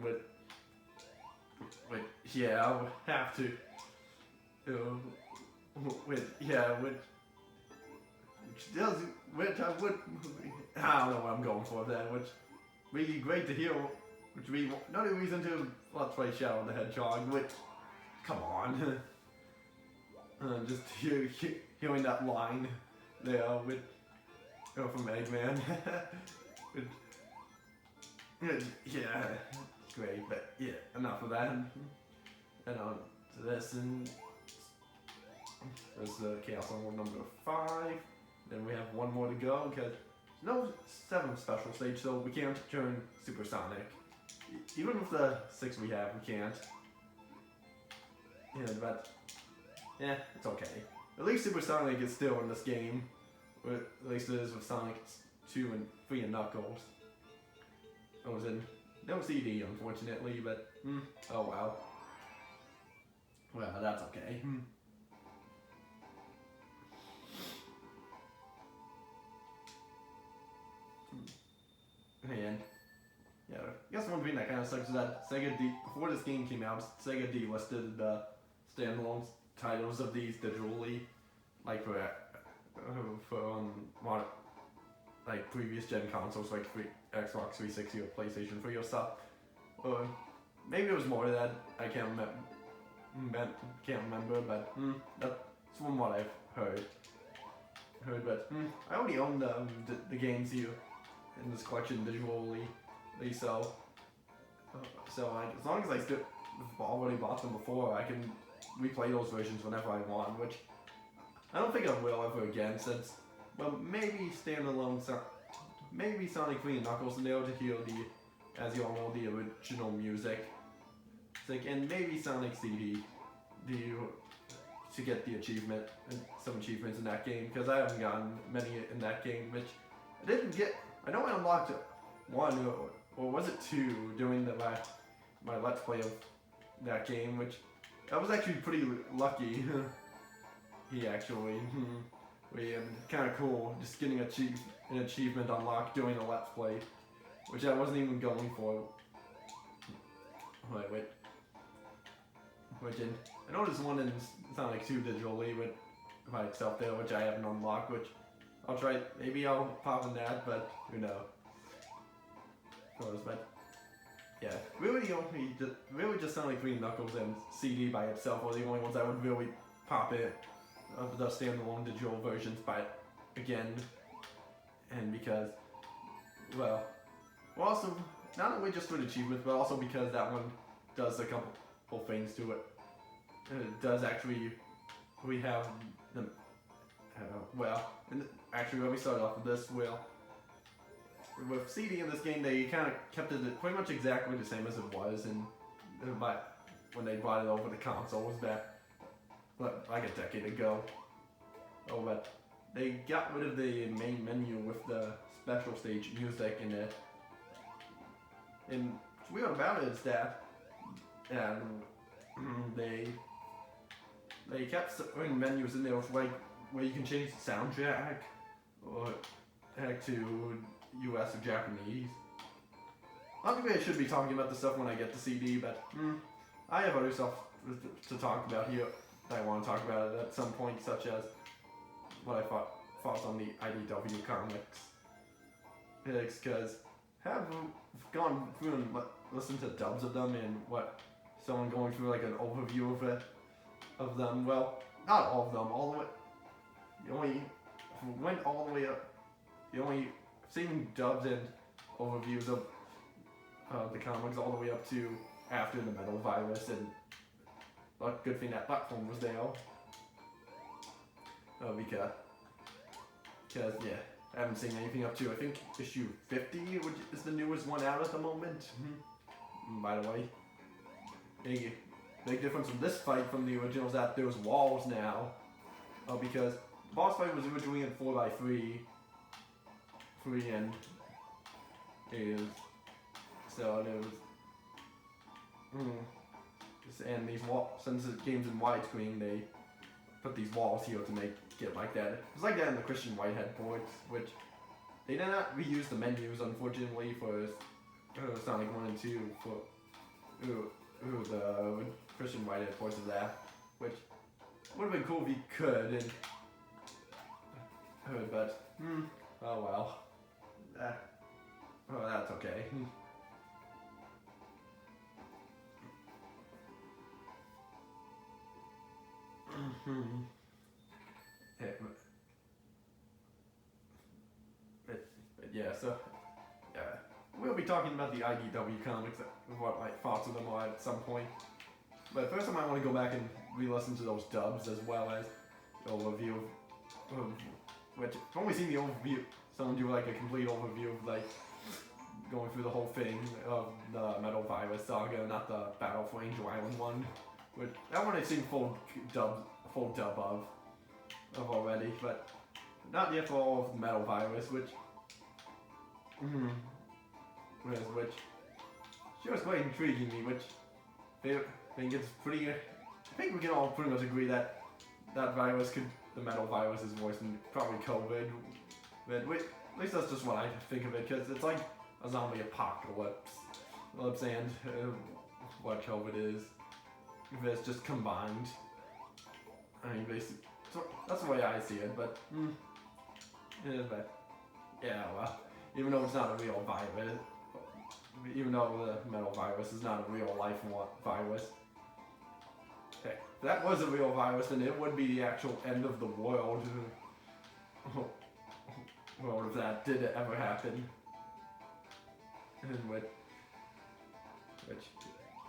but yeah, I would have to. Which does, which I would, I don't know what I'm going for there, which would be great to hear, which would be not a reason to let's play Shadow the Hedgehog, which, come on, just hearing that line there with, from Eggman, yeah, great, but yeah, enough of that, and on to this, and there's the Chaos Emerald number 5. Then we have one more to go because no 7th special stage, so we can't turn Supersonic. Even with the 6 we have, we can't. Yeah, but yeah, it's okay. At least Supersonic is still in this game. Or at least it is with Sonic 2 and 3 and Knuckles. I was in no CD, unfortunately, but oh wow. Well, that's okay. And yeah, I guess one thing that kind of sucks is that before this game came out, Sega delisted the standalone titles of these digitally, like for like previous gen consoles like Xbox 360 or PlayStation 3 or stuff. Or maybe it was more than that. I can't remember, but that's from what I've heard. But I already own the games here in this collection digitally, so like, as long as I still already bought them before, I can replay those versions whenever I want, which I don't think I will ever again, since, well, maybe standalone, maybe Sonic 3 and Knuckles in there to hear as you all know, the original music, and maybe Sonic CD to get the achievement, some achievements in that game, because I haven't gotten many in that game, which I didn't get. I know I unlocked 1, or was it 2, during my Let's Play of that game, which I was actually pretty lucky. Kind of cool, just getting an achievement unlocked during a Let's Play, which I wasn't even going for. I know there's one in Sonic 2 digitally by itself there, which I haven't unlocked, which I'll try. Maybe I'll pop in that, but who knows? But yeah, really just Sonic 3 Knuckles and CD by itself are the only ones I would really pop in of the standalone digital versions by again, and because, well, also not only just for the achievements, but also because that one does a couple things to it. It does actually. We have the actually, let me start off with this. Well, with CD in this game, they kind of kept it pretty much exactly the same as it was, when they brought it over to consoles back, like a decade ago. Oh, but they got rid of the main menu with the special stage music in it. And what's weird about it is that they kept certain menus in there with, like, where you can change the soundtrack or to US or Japanese. Obviously I should be talking about this stuff when I get the CD, but I have other stuff to talk about here that I want to talk about at some point, such as what I thought on the IDW comics. Because have gone through and listened to dubs of them and someone going through like an overview of them. Well, not all of them, all the way. You only went all the way up. You only seen dubs and overviews of the comics all the way up to after the Metal Virus, and good thing that platform was there. Because yeah, I haven't seen anything up to, I think, issue 50, which is the newest one out at the moment. By the way, big difference from this fight from the original is that there's walls now. Because the boss fight was originally in 4x3, and so there was, and these walls, since the game's in widescreen, they put these walls here to make it like that. It's like that in the Christian Whitehead ports, which they did not reuse the menus, unfortunately, for Sonic 1 and 2 for the Christian Whitehead voices that, which would have been cool if he could, and but oh well. Oh, that's okay. Yeah, but yeah, so yeah, we'll be talking about the IDW comics, what my thoughts of them are at some point. But first, I might want to go back and re-listen to those dubs as well as the overview of which I've only seen the overview. Someone do like a complete overview of like going through the whole thing of the Metal Virus saga, not the Battle for Angel Island one. Which that one I've seen full dub of already, but not yet for all of Metal Virus, which sure quite intriguing me. Which I think it's pretty. I think we can all pretty much agree that that virus the Metal Virus is worse than probably COVID. But at least that's just what I think of it, because it's like a zombie apocalypse. And what COVID is, if it's just combined. I mean, basically, so that's the way I see it. But yeah, well, even though it's not a real virus, even though the Metal Virus is not a real life virus. Okay, if that was a real virus, then it would be the actual end of the world. Well, if that did ever happen. And which,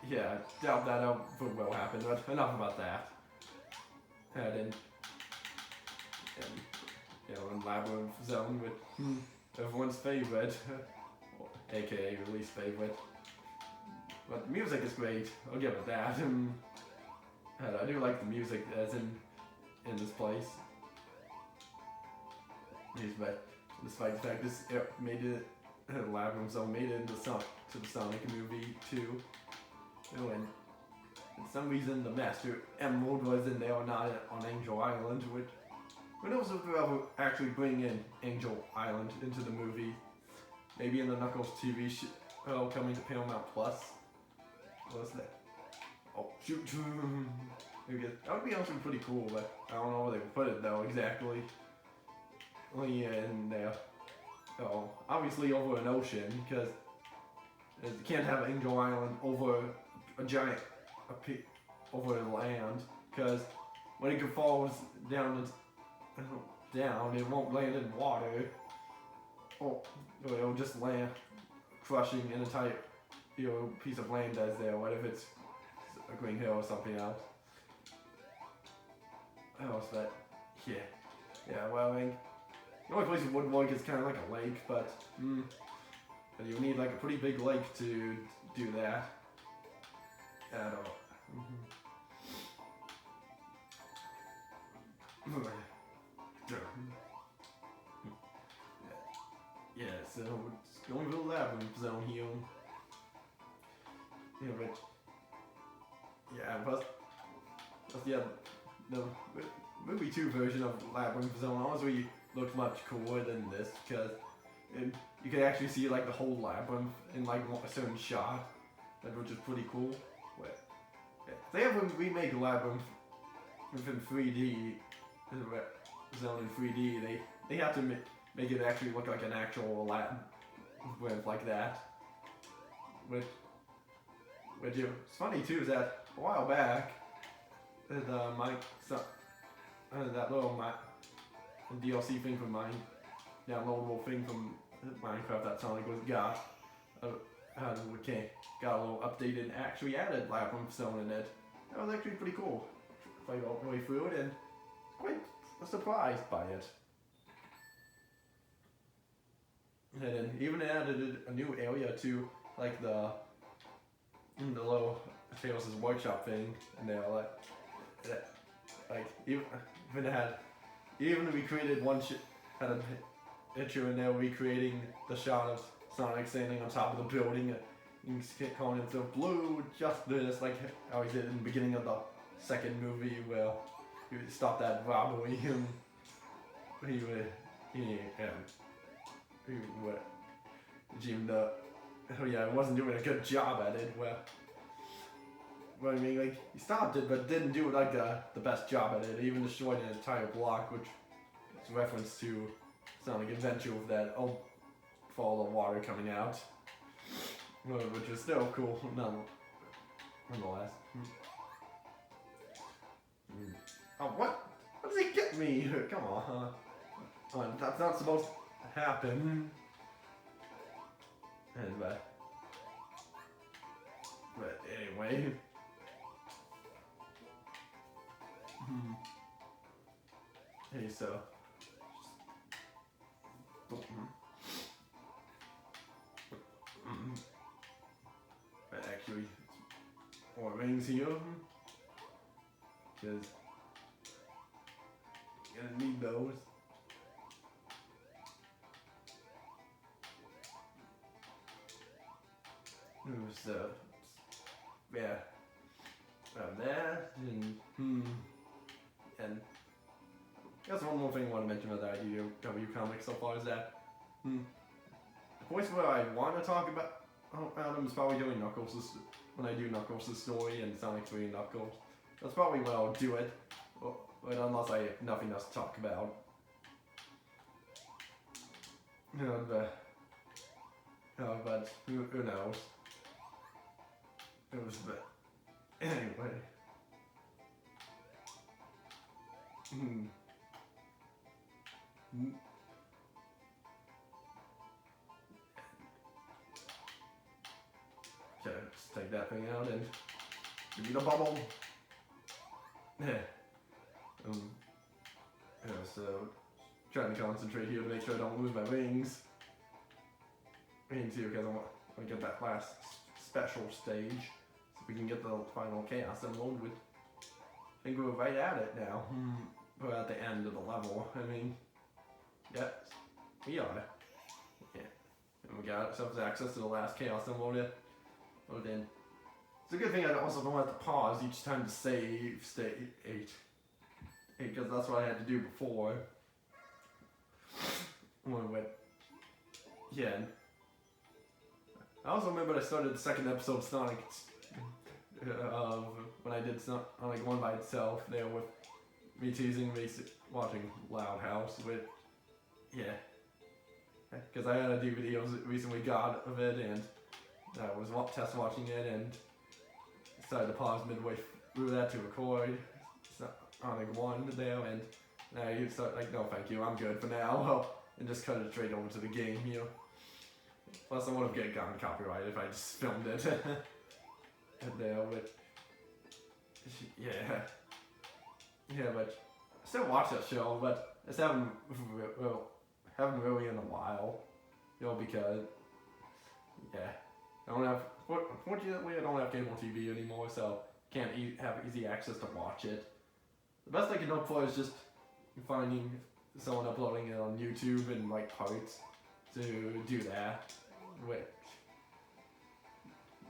yeah, I doubt that ever will happen, but enough about that. And in Labyrinth Zone with everyone's favorite, aka least favorite. But the music is great, I'll give it that. And I do like the music as in this place. Despite the fact this made it, Labyrinth Zone made it into the Sonic movie too. And for some reason the Master Emerald was in there, not on Angel Island, which who knows if they'll ever actually bring in Angel Island into the movie. Maybe in the Knuckles TV show coming to Paramount Plus. What's that? Oh, shoot. That would be actually pretty cool, but I don't know where they would put it though exactly. Yeah, in there. So, obviously over an ocean, because you can't have Angel Island over a giant, over the land, because when it falls down, it won't land in water. Oh, it'll just land, crushing an entire piece of land as there. What if it's a green hill or something else? What else that? Yeah. Well, I mean, the only place it would work is kind of like a lake, but you need like a pretty big lake to do that. I don't know. Yeah, so it's going to the Labyrinth Zone here. Yeah, but plus the movie 2 version of Labyrinth Zone honestly looked much cooler than this, because you could actually see like the whole labyrinth in like a certain shot, which is pretty cool. If they ever remake Labyrinth in 3D, Zone in 3D, they have to make it actually look like an actual labyrinth like that. Which it's funny too is that a while back, that little DLC thing from mine, downloadable thing from Minecraft that Sonic got a little updated and actually added Labyrinth Zone in it. That was actually pretty cool. Played all the way through it and quite surprised by it. And then even added a new area to like the little Tails' workshop thing, and they all even we created had a picture in there recreating the shot of Sonic standing on top of the building, calling himself Blue Justice, like how he did in the beginning of the second movie where he would stop that robbery and he would oh yeah, wasn't doing a good job at it. Well, I mean, like, he stopped it, but didn't do like the best job at it. He even destroyed an entire block, which is a reference to Sonic Adventure with that fall of water coming out, which is still cool nonetheless. Oh, what? What does he get me? Come on, that's not supposed to happen. And but anyway. Hey, so. But actually, more rings here. Because you're gonna need those. So, yeah. That and I guess one more thing I want to mention about the IDW comics so far is that the voice where I want to talk about him is probably doing Knuckles' when I do Knuckles' story and Sonic 3 and Knuckles. That's probably when I'll do it, but unless I have nothing else to talk about. But who knows? It was anyway. Okay, let's take that thing out and give me the bubble. Yeah. So trying to concentrate here to make sure I don't lose my wings. Me too, because I want to get that last special stage, so we can get the final Chaos Emerald with. I think we're right at it now. We're at the end of the level. I mean, yes, we are. Yeah, and we got ourselves access to the last Chaos Emerald. Well then, it's a good thing I also don't have to pause each time to save state, because that's what I had to do before. Yeah. I also remember I started the second episode of Sonic when I did Sonic 1 by itself there with me teasing me watching Loud House with, yeah. Because I had a DVD I recently got of it and I was test watching it and decided to pause midway through that to record Sonic 1 there and I start like, no thank you, I'm good for now. And just cut it straight over to the game, you know. Plus, I would have gotten copyrighted if I just filmed it. And there, but yeah, but I still watch that show, but I just haven't really in a while, you know, because yeah, I don't have. Unfortunately, I don't have cable TV anymore, so can't have easy access to watch it. The best I can hope for is just finding someone uploading it on YouTube in like parts to do that,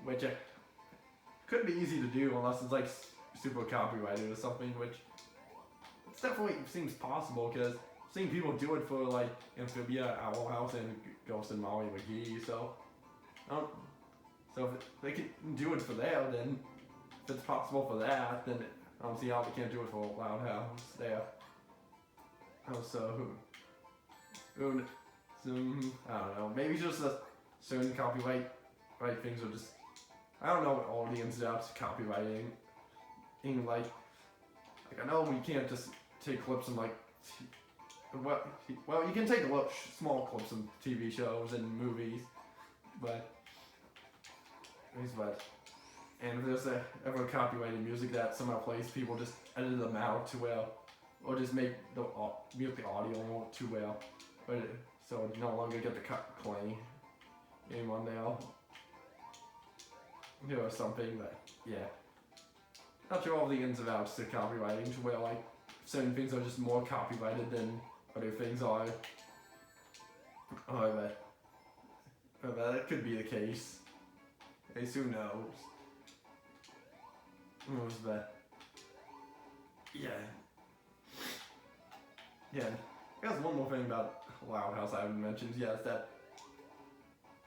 which could be easy to do unless it's like super copyrighted or something, which it definitely seems possible because I've seen people do it for like Amphibia, Owl House, and Ghost and Molly McGee, so if they can do it for there, then if it's possible for that, then I don't see how they can't do it for Loud House there. So I don't know, maybe just a certain copyright things are just, I don't know all the ins and outs of copywriting. Like I know we can't just take clips and like, well you can take small clips of TV shows and movies, but and if there's ever copyrighted music that somehow plays, people just edit them out to or just make mute the audio too well, so you no longer get the claim anymore now. You know, something, but yeah. Not sure all the ins and outs to copywriting, to where like certain things are just more copyrighted than other things are. But that could be the case. At least who knows? But yeah. Yeah, I guess one more thing about Loud House I haven't mentioned yet is that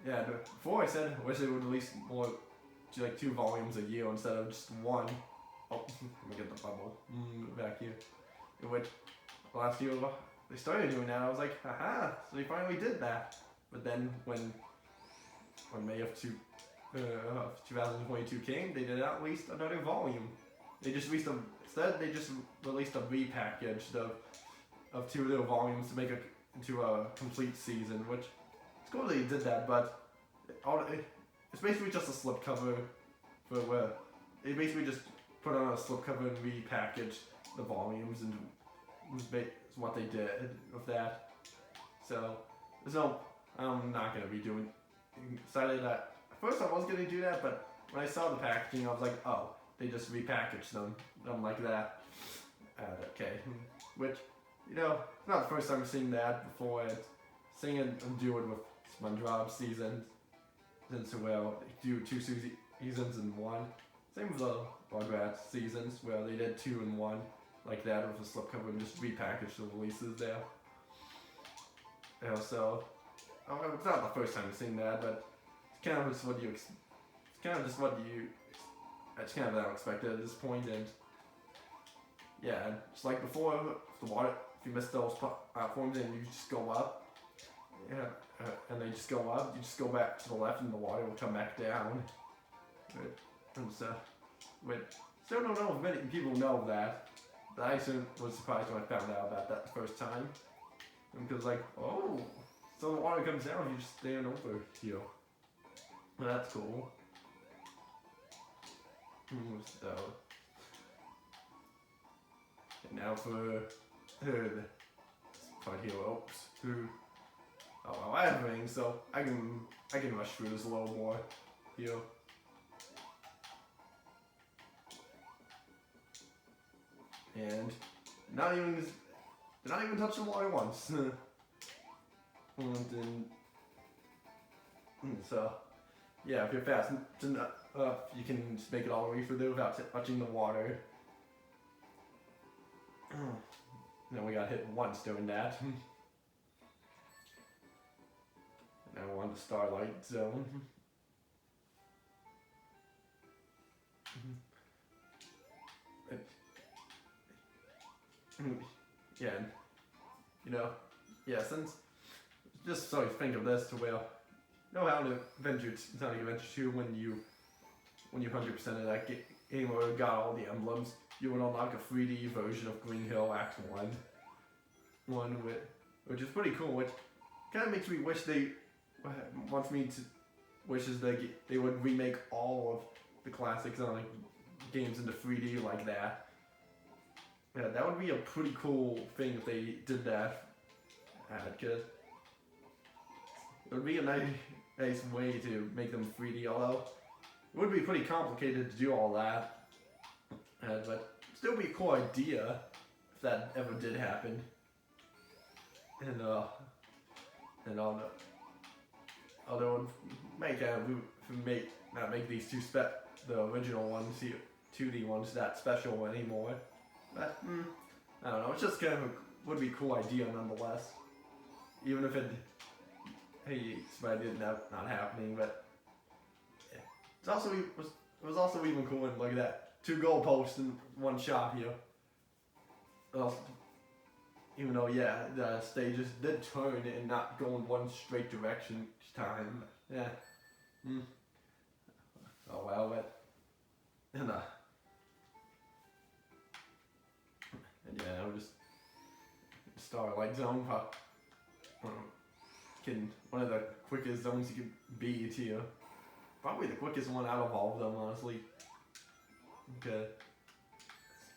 yeah, before I said I wish they would release more, like 2 volumes a year instead of just 1. Oh, let me get the bubble back here. Which last year they started doing that. I was like, haha, so they finally did that. But then when May of 2022 came, they did not release another volume. They just released they just released a repackaged of 2 little volumes to make it into a complete season, which it's cool that he did that, but it's basically just a slipcover for where they basically just put on a slipcover and repackaged the volumes, and was what they did with that. So there's no, I'm not gonna be doing. Decided that at first I was gonna do that, but when I saw the packaging, I was like, oh, they just repackaged them like that. Okay, which, you know, it's not the first time I've seen that before. Seeing it and do it with SpongeBob seasons, since well, they do 2 seasons in 1. Same with the Rugrats seasons, where they did 2 in 1, like that with a slipcover and just repackaged the releases there. So, it's not the first time I've seen that, but it's kind of just what you, it's kind of unexpected at this point, and yeah, just like before, the water, if you miss those platforms and you just go up, yeah, and they just go up, you just go back to the left and the water will come back down. And so, still don't know if many people know that, but I was surprised when I found out about that the first time. Because like, oh, so the water comes down, you just stand over here. Well, that's cool. So, and now for the part here, oh, I have rings, so I can rush through this a little more here. And did not even touch the water once. So, yeah, if you're fast enough, you can just make it all the way through there without touching the water. Then we got hit once doing that. Now we're on the Starlight Zone. Yeah, you know, yeah, since, just so you think of this to where, you know how in Sonic Adventure 2, when you 100% of that game or got all the emblems, you would unlock a 3D version of Green Hill Act 1, which is pretty cool, which kind of makes me wish wishes they would remake all of the classic Sonic games into 3D like that. Yeah, that would be a pretty cool thing if they did that. Because it would be a nice way to make them 3D, although it would be pretty complicated to do all that. But still be a cool idea if that ever did happen. And although not make these the original ones, 2D ones, that special anymore. But, I don't know, it's just kind of would be a cool idea nonetheless. Even if it ended up not happening, but yeah. It was also even cool when, look at that, 2 goalposts in 1 shot here. Well, even though, yeah, the stages did turn and not go in one straight direction each time. Yeah. Oh well, but, and yeah, we're just Starlight Zone, one of the quickest zones you could beat here. Probably the quickest one out of all of them, honestly. Okay.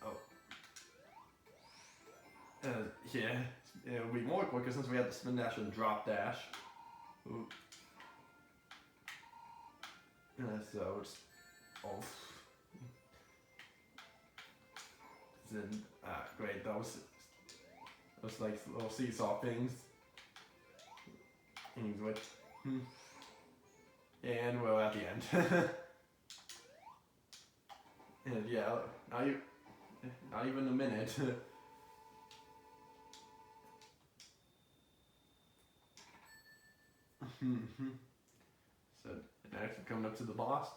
Oh. Yeah, it would be more quicker since we had the spin dash and drop dash. Ooh. So it's then great, those like little seesaw things. And we're at the end. And yeah, not even a minute. So actually coming up to the boss,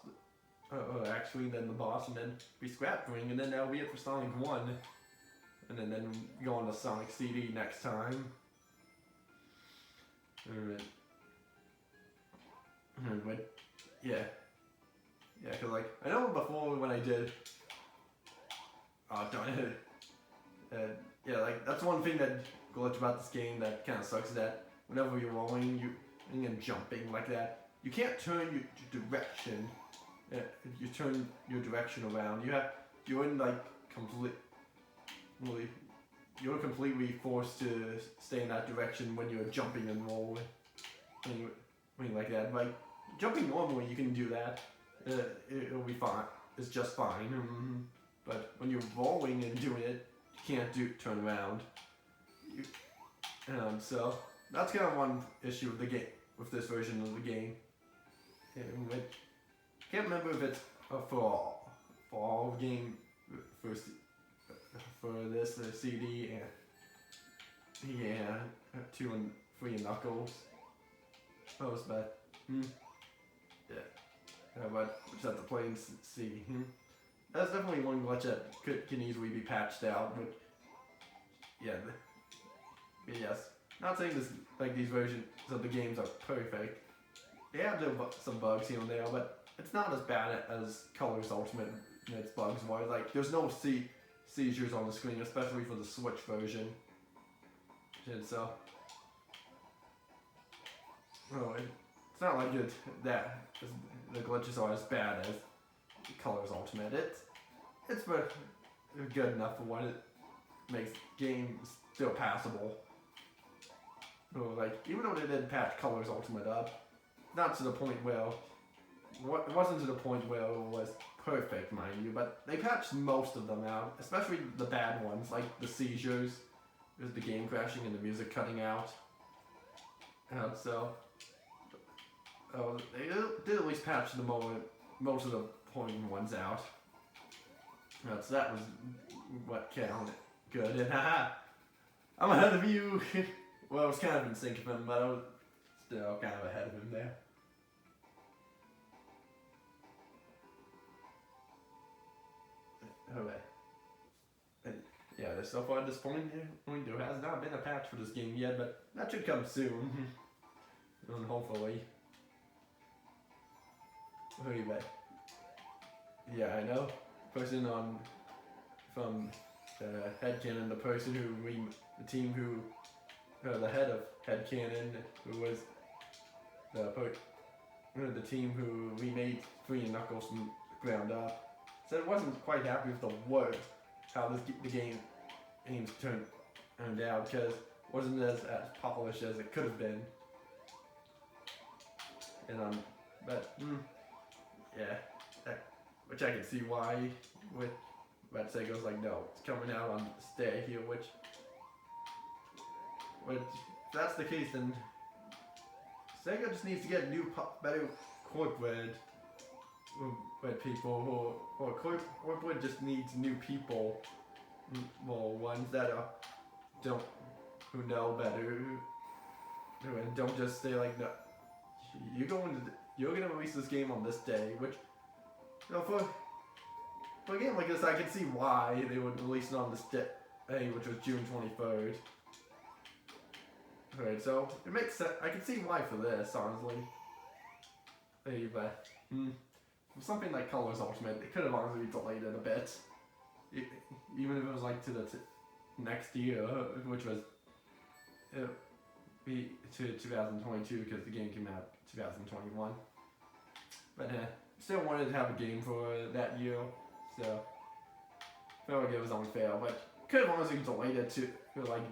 actually then the boss, and then be Scrap Ring, and then that'll be it for Sonic 1. And then go on to Sonic CD next time. Alright. But yeah. Yeah, cause like, I know before when I did, oh darn it. Yeah, like, that's one thing that glitch about this game that kind of sucks, is that whenever you're rolling, and jumping like that, you can't turn your direction. You turn your direction around. You're in like you're completely forced to stay in that direction when you're jumping and rolling. Anything like that. Like, jumping normally, you can do that. It'll be fine. It's just fine. But when you're rolling and doing it, you can't turn around. So that's kind of one issue with the game, with this version of the game. Can't remember if it's for all game for this CD and yeah, 2 and 3 Knuckles. But yeah, but just have to play and see. That's definitely one glitch that can easily be patched out. But yeah, yes. Not saying this like these versions of the games are perfect. They have some bugs here and there, but it's not as bad as Colors Ultimate in its bugs wise. Like, there's no seizures on the screen, especially for the Switch version. And so, it's not like the glitches are as bad as Colors Ultimate. It's good enough for what it makes games still passable. Like, even though they did patch Colors Ultimate up, not to the point where it wasn't to the point where it was perfect, mind you, but they patched most of them out, especially the bad ones, like the seizures, the game crashing and the music cutting out. They did at least patch most of the point ones out. So that was what counted. Good, and I'm ahead of you. Well, I was kind of in sync with him, but I was still kind of ahead of him there. Okay. Yeah, so far at this point, there has not been a patch for this game yet, but that should come soon. And hopefully. Anyway. Yeah, I know. Person from Headcanon, the person the team who, the head of Headcanon, who was the team who remade 3 Knuckles from the ground up, said it wasn't quite happy with the work, how the game turned out, because it wasn't as polished as it could have been. And but yeah, which I can see why. But Sega's like, no, it's coming out on this day here, which if that's the case, then Sega just needs to get better corporate people corporate just needs new people, well, ones that who know better, and don't just say like, no, you're gonna release this game on this day, which, for a game like this, I can see why they would release it on this day, which was June 23rd. Alright, so it makes sense. I can see why for this, honestly. But for something like Colors Ultimate, they could have honestly delayed it a bit. Even if it was like to the next year, which was be to 2022, because the game came out 2021. But still wanted to have a game for that year, so I felt like it was unfair. But could have honestly delayed it to like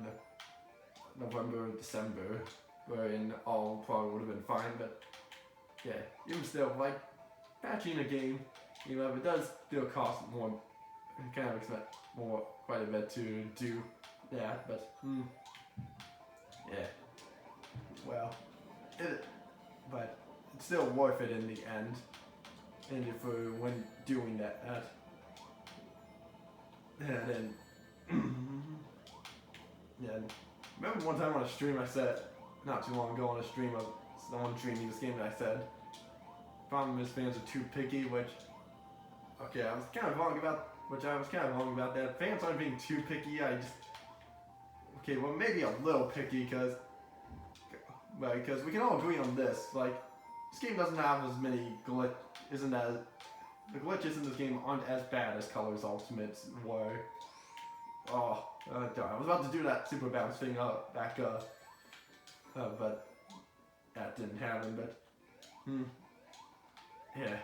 November or December, wherein all probably would have been fine. But yeah, even still, like, patching a game, if it does still cost more, kind of expect quite a bit to do that. But yeah, well, but it's still worth it in the end, and for when doing that. And then yeah. Remember one time on a stream I said, not too long ago on a stream of someone streaming this game, and I said, problem is fans are too picky, which, okay, I was kind of wrong about, that. Fans aren't being too picky, okay, well, maybe a little picky, because we can all agree on this, like, this game doesn't have as many the glitches in this game aren't as bad as Colors Ultimates were. Oh, darn, I was about to do that super bounce thing back up, but that didn't happen, but, yeah.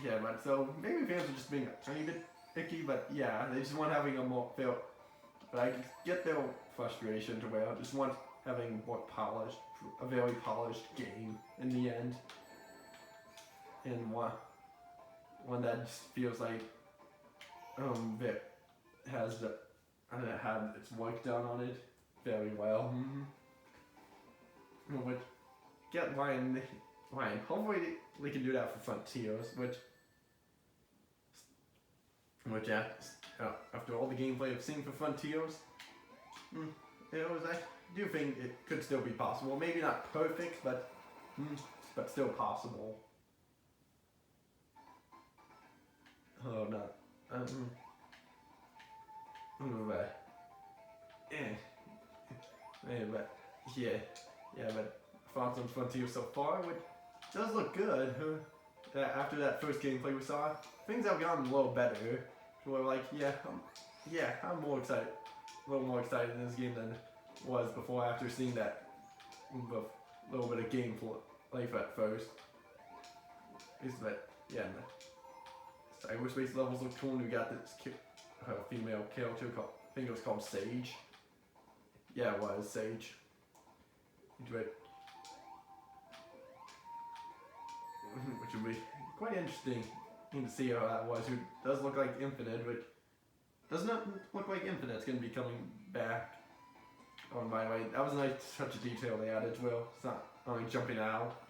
Yeah, but so maybe fans are just being a tiny bit picky, but yeah, they just want having but I get their frustration to where I just want having a very polished game in the end, and one that just feels like that had its work done on it very well. Which get Ryan. Hopefully they can do that for Frontiers, which after all the gameplay I've seen for Frontiers, I do think it could still be possible. Maybe not perfect, but still possible. Oh no. But thoughts on Frontiers so far, which does look good. After that first gameplay we saw, things have gotten a little better. So we're like, I'm more excited, a little more excited in this game than was before after seeing that little bit of gameplay at first. The cyberspace levels look cool, and we got this female character I think it was called Sage. Yeah, it was Sage. Which would be quite interesting to see how that was. Who does look like Infinite, but does not look like Infinite's going to be coming back. Oh, by the way, that was a nice touch of detail they added as well. It's not only jumping out,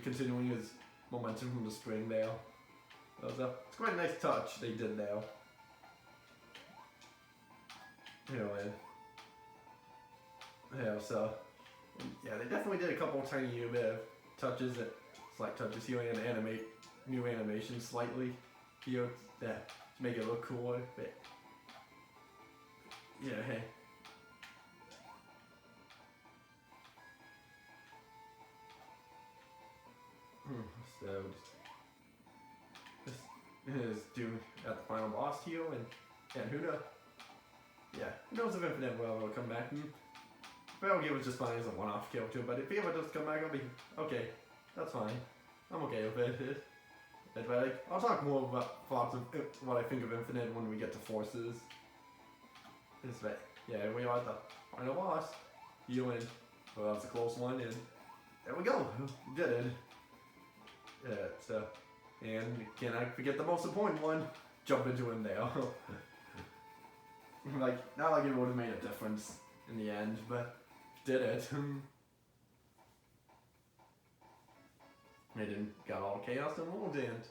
continuing his momentum from the spring there. It's quite a nice touch they did there. Anyway. They definitely did a couple of tiny bit of touches, slight touches here, and animate new animations slightly here to make it look cooler. But hey. So this is due at the final boss here, and who knows? Who knows if Infinite will come back? Battle Gear was just fine as a one-off kill too, but if he ever does come back, I'll be okay. That's fine. I'm okay with it. But I'll talk more about thoughts of what I think of Infinite when we get to Forces. We are at the final boss. You win. Well, that was a close one, and there we go. We did it. And can I forget the most important one? Jump into him there. Not like it would have made a difference in the end, but did it. It didn't got all chaos and rolled in.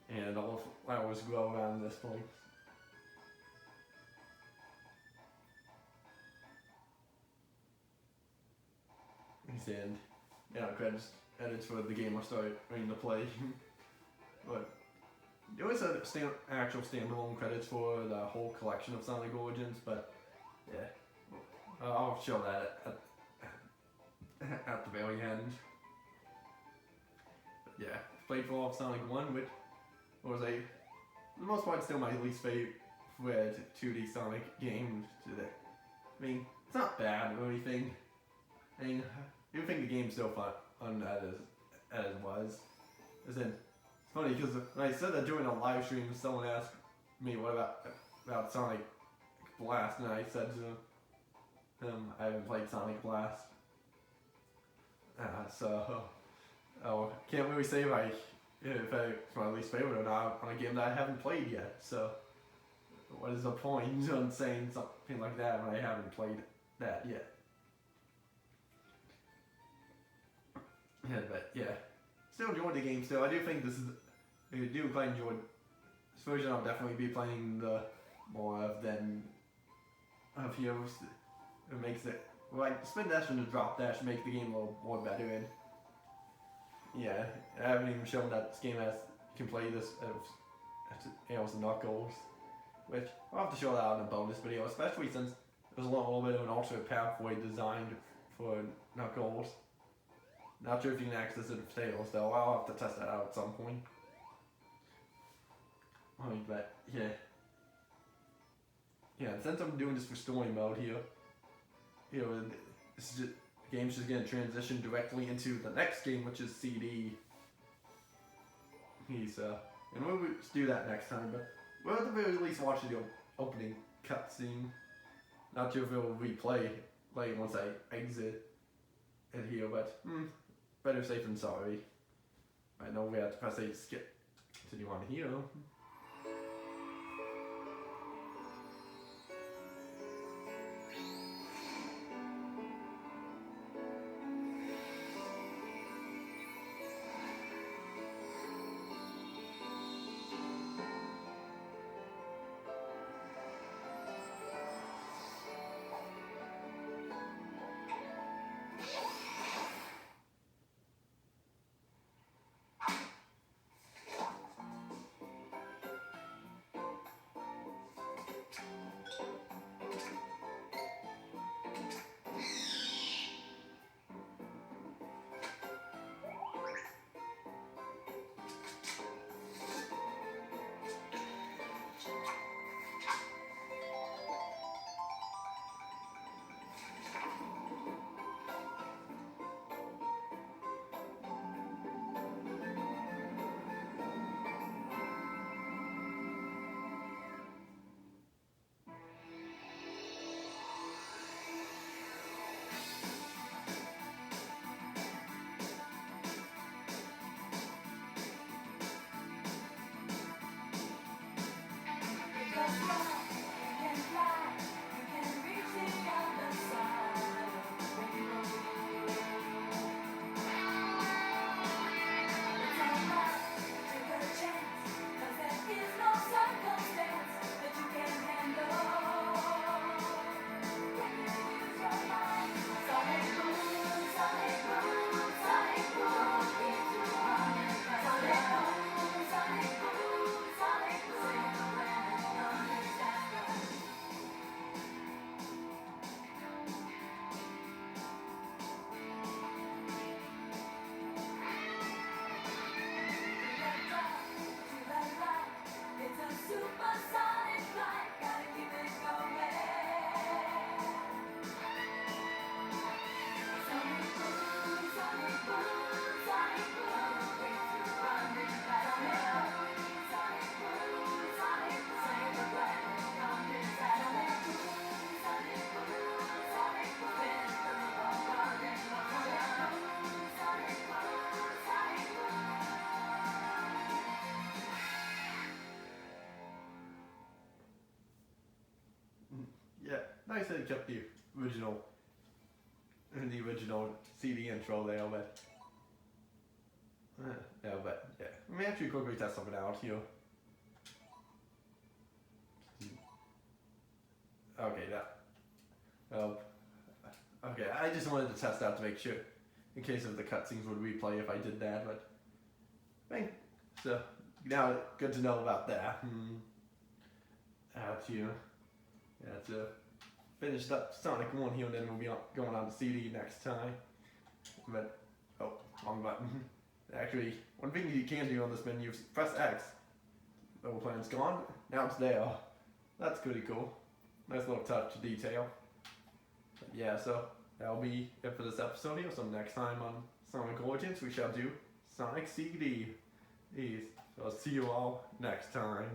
And all flowers grow around this place. And credits edits for the game I started ready to play. But there was actual standalone credits for the whole collection of Sonic Origins, but I'll show that at the very end. But played for Sonic 1, which was for the most part still my least favorite 2D Sonic game today. I mean, it's not bad or anything. I mean, I do think the game's still fun as it was. It's funny because when I said that during a live stream, someone asked me what about Sonic Blast, and I said to him, I haven't played Sonic Blast. Can't really say if it's my least favorite or not on a game that I haven't played yet. So, what is the point in saying something like that when I haven't played that yet? Still enjoyed the game. Still, I do think I do quite enjoy this version. I'll definitely be playing the more of than of heroes. It makes it like spin dash and the drop dash make the game a little more better. And yeah, I haven't even shown that this game has you can play this as Knuckles, which I'll have to show that out in a bonus video, especially since there's a little bit of an alternate pathway designed for Knuckles. Not sure if you can access it with Tails though. I'll have to test that out at some point. But yeah. Yeah, since I'm doing this for story mode here, this is just, the game's just gonna transition directly into the next game, which is CD. And we'll do that next time, but we'll at the very least watch the opening cutscene. Not sure if it will replay like once I exit it here, but better safe than sorry. I know we have to press A to skip. Continue on here. Yeah, nice that it kept the original CD intro there, but yeah, let me actually quickly test something out here. Okay, okay, I just wanted to test out to make sure, in case of the cutscenes would replay if I did that, but so now good to know about that. Out here. Yeah, to finished up Sonic 1 here, and then we'll be going on to CD next time. But, oh, wrong button. Actually, one thing you can do on this menu is press X. The old plan's gone, now it's there. That's pretty cool. Nice little touch of detail. But yeah, so that'll be it for this episode here. So next time on Sonic Origins, we shall do Sonic CD. So I'll see you all next time.